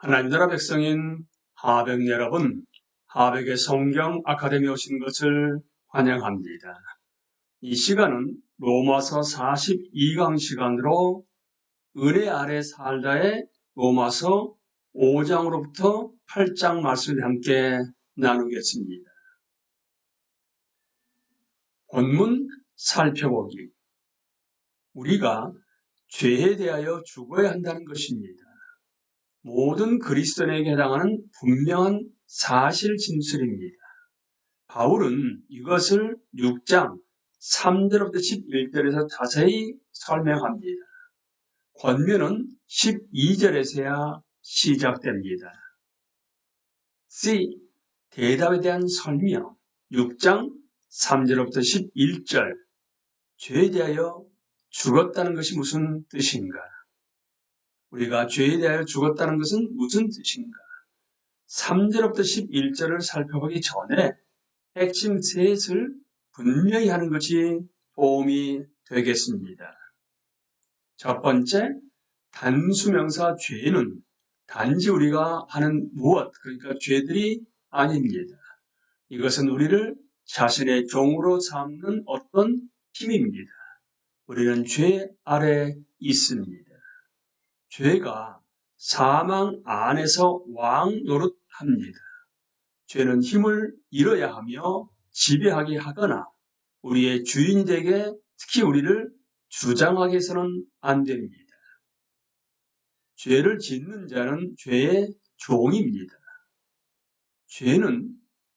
하나님 나라 백성인 하백 여러분, 하백의 성경 아카데미에 오신 것을 환영합니다. 이 시간은 로마서 42강 시간으로 은혜 아래 살다의 로마서 5장으로부터 8장 말씀을 함께 나누겠습니다. 본문 살펴보기. 우리가 죄에 대하여 죽어야 한다는 것입니다. 모든 그리스도인에게 해당하는 분명한 사실 진술입니다. 바울은 이것을 6장 3절부터 11절에서 자세히 설명합니다. 권면은 12절에서야 시작됩니다. C. 대답에 대한 설명. 6장 3절부터 11절. 죄에 대하여 죽었다는 것이 무슨 뜻인가? 우리가 죄에 대하여 죽었다는 것은 무슨 뜻인가? 3절부터 11절을 살펴보기 전에 핵심 셋을 분명히 하는 것이 도움이 되겠습니다. 첫 번째, 단수명사 죄는 단지 우리가 하는 무엇, 그러니까 죄들이 아닙니다. 이것은 우리를 자신의 종으로 삼는 어떤 힘입니다. 우리는 죄 아래 있습니다. 죄가 사망 안에서 왕 노릇합니다. 죄는 힘을 잃어야 하며 지배하게 하거나 우리의 주인이 되게 특히 우리를 주장하게 해서는 안 됩니다. 죄를 짓는 자는 죄의 종입니다. 죄는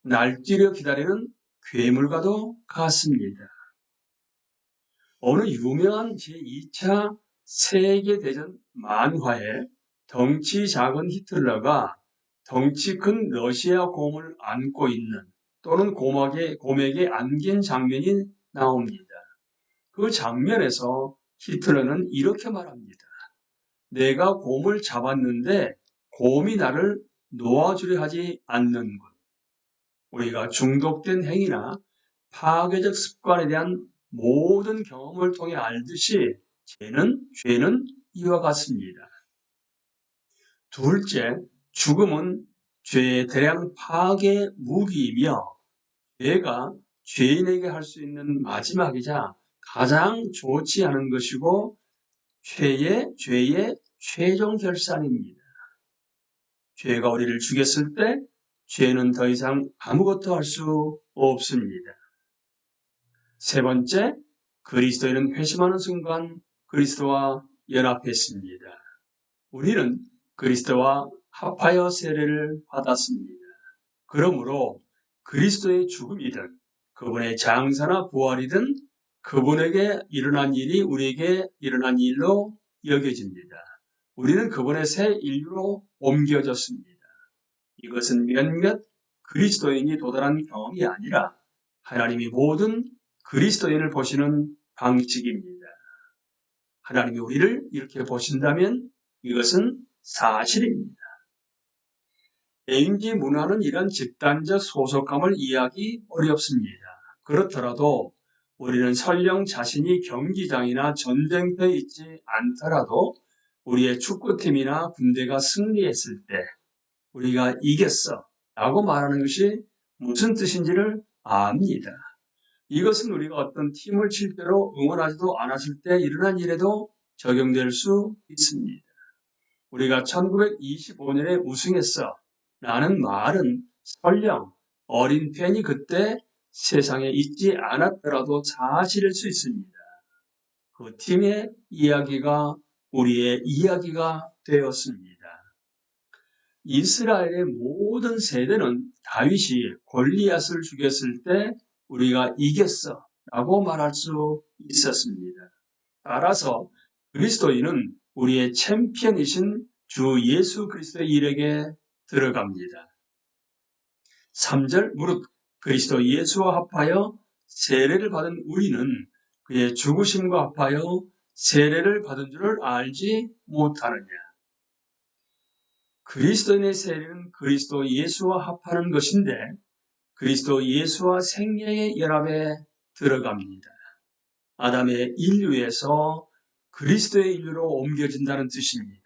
날뛰려 기다리는 괴물과도 같습니다. 어느 유명한 제2차 세계대전 만화에 덩치 작은 히틀러가 덩치 큰 러시아 곰을 안고 있는 또는 곰에게 안긴 장면이 나옵니다. 그 장면에서 히틀러는 이렇게 말합니다. 내가 곰을 잡았는데 곰이 나를 놓아주려 하지 않는군. 우리가 중독된 행위나 파괴적 습관에 대한 모든 경험을 통해 알듯이 죄는 이와 같습니다. 둘째, 죽음은 죄의 대량 파괴 무기이며 죄가 죄인에게 할 수 있는 마지막이자 가장 좋지 않은 것이고 죄의 최종 결산입니다. 죄가 우리를 죽였을 때 죄는 더 이상 아무것도 할 수 없습니다. 세 번째, 그리스도인은 회심하는 순간 그리스도와 연합했습니다. 우리는 그리스도와 합하여 세례를 받았습니다. 그러므로 그리스도의 죽음이든 그분의 장사나 부활이든 그분에게 일어난 일이 우리에게 일어난 일로 여겨집니다. 우리는 그분의 새 인류로 옮겨졌습니다. 이것은 몇몇 그리스도인이 도달한 경험이 아니라 하나님이 모든 그리스도인을 보시는 방식입니다. 하나님이 우리를 이렇게 보신다면 이것은 사실입니다. 개인기 문화는 이런 집단적 소속감을 이해하기 어렵습니다. 그렇더라도 우리는 설령 자신이 경기장이나 전쟁터에 있지 않더라도 우리의 축구팀이나 군대가 승리했을 때 우리가 이겼어 라고 말하는 것이 무슨 뜻인지를 압니다. 이것은 우리가 어떤 팀을 칠 때로 응원하지도 않았을 때 일어난 일에도 적용될 수 있습니다. 우리가 1925년에 우승했어 라는 말은 설령 어린 팬이 그때 세상에 있지 않았더라도 사실일 수 있습니다. 그 팀의 이야기가 우리의 이야기가 되었습니다. 이스라엘의 모든 세대는 다윗이 골리앗을 죽였을 때 우리가 이겼어 라고 말할 수 있었습니다. 따라서 그리스도인은 우리의 챔피언이신 주 예수 그리스도의 일에게 들어갑니다. 3절 무릇 그리스도 예수와 합하여 세례를 받은 우리는 그의 죽으심과 합하여 세례를 받은 줄을 알지 못하느냐. 그리스도인의 세례는 그리스도 예수와 합하는 것인데 그리스도 예수와 생명의 연합에 들어갑니다. 아담의 인류에서 그리스도의 인류로 옮겨진다는 뜻입니다.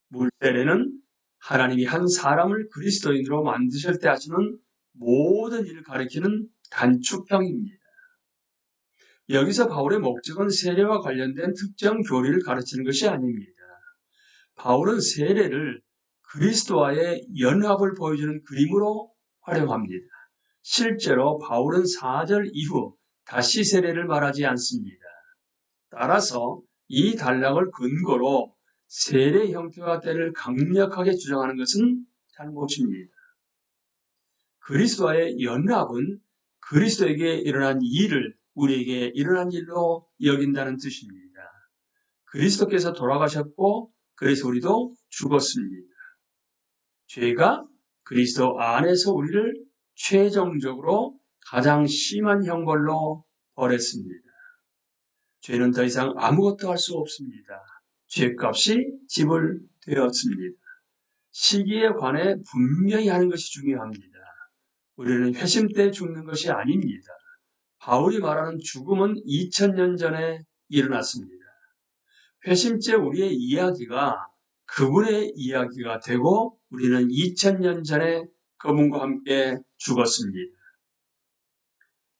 물세례는 하나님이 한 사람을 그리스도인으로 만드실 때 하시는 모든 일을 가리키는 단축형입니다. 여기서 바울의 목적은 세례와 관련된 특정 교리를 가르치는 것이 아닙니다. 바울은 세례를 그리스도와의 연합을 보여주는 그림으로 활용합니다. 실제로 바울은 4절 이후 다시 세례를 말하지 않습니다. 따라서 이 단락을 근거로 세례 형태와 때를 강력하게 주장하는 것은 잘못입니다. 그리스도와의 연합은 그리스도에게 일어난 일을 우리에게 일어난 일로 여긴다는 뜻입니다. 그리스도께서 돌아가셨고 그래서 우리도 죽었습니다. 죄가 그리스도 안에서 우리를 최종적으로 가장 심한 형벌로 벌했습니다. 죄는 더 이상 아무것도 할 수 없습니다. 죄값이 지불되었습니다. 시기에 관해 분명히 하는 것이 중요합니다. 우리는 회심 때 죽는 것이 아닙니다. 바울이 말하는 죽음은 2000년 전에 일어났습니다. 회심째 우리의 이야기가 그분의 이야기가 되고 우리는 2000년 전에 그분과 함께 죽었습니다.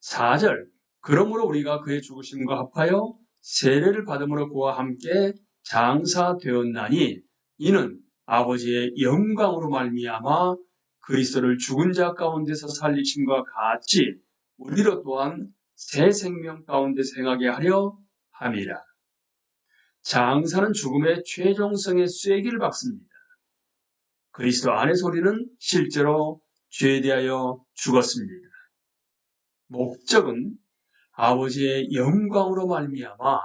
4절 그러므로 우리가 그의 죽으심과 합하여 세례를 받음으로 그와 함께 장사되었나니 이는 아버지의 영광으로 말미암아 그리스도를 죽은 자 가운데서 살리심과 같이 우리로 또한 새 생명 가운데서 행하게 하려 함이라. 장사는 죽음의 최종성의 쐐기를 박습니다. 그리스도 안에서 우리는 실제로 죄에 대하여 죽었습니다. 목적은 아버지의 영광으로 말미암아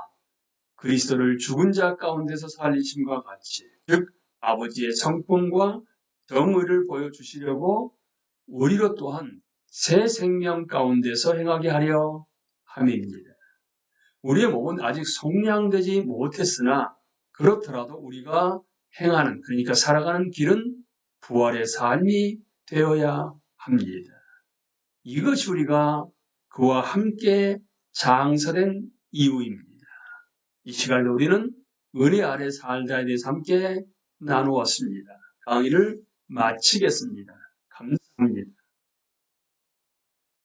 그리스도를 죽은 자 가운데서 살리심과 같이, 즉 아버지의 성품과 정의를 보여주시려고 우리로 또한 새 생명 가운데서 행하게 하려 함입니다. 우리의 몸은 아직 성량되지 못했으나 그렇더라도 우리가 행하는, 그러니까 살아가는 길은 부활의 삶이 되어야 합니다. 이것이 우리가 그와 함께 장사된 이유입니다. 이 시간에 우리는 은혜 아래 살다에 대해서 함께 나누었습니다. 강의를 마치겠습니다. 감사합니다.